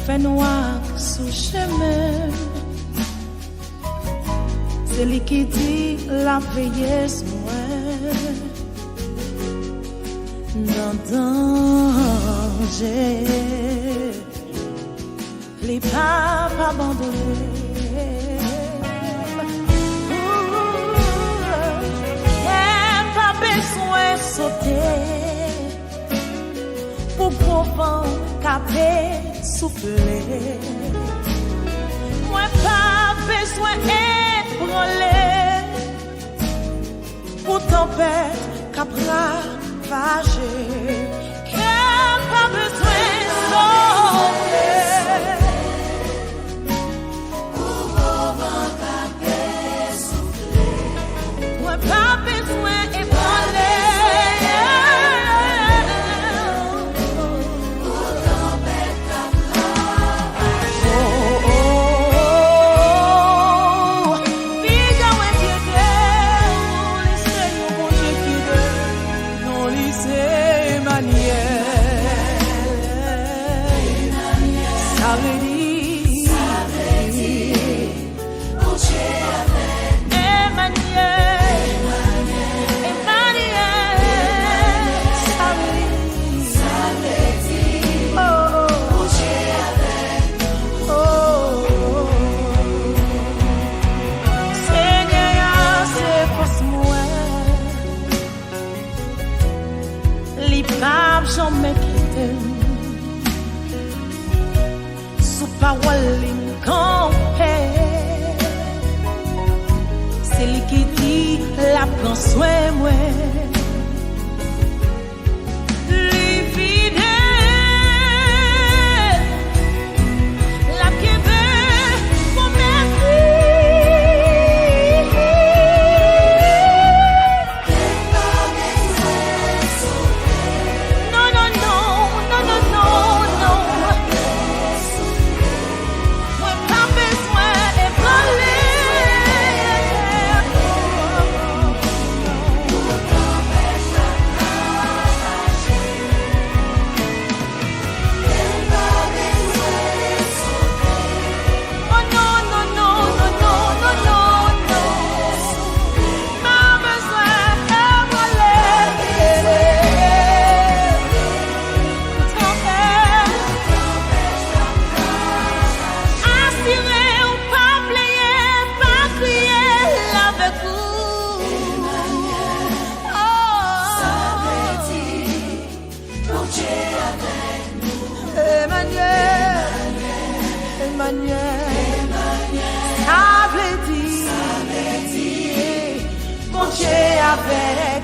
fait noir sous chemin. C'est lui qui dit la veille moi dans danger. Les papas abandonnés. Pas besoin de sauter pour pouvoir caper, souffler. Moi, pas besoin d'ébranler pour tempête, capra, vager. Pas besoin de sauter. Pas besoin d'ébranler pour tempête Viga ouais Dieu laissez mon Dieu qui non lycée Emmanuel ça veut dire mon Dieu Emmanuel. Jamais quitté sous parole campé. C'est lui qui dit la prend soin moi. Emmanuel, ça veut dire, bon Dieu avec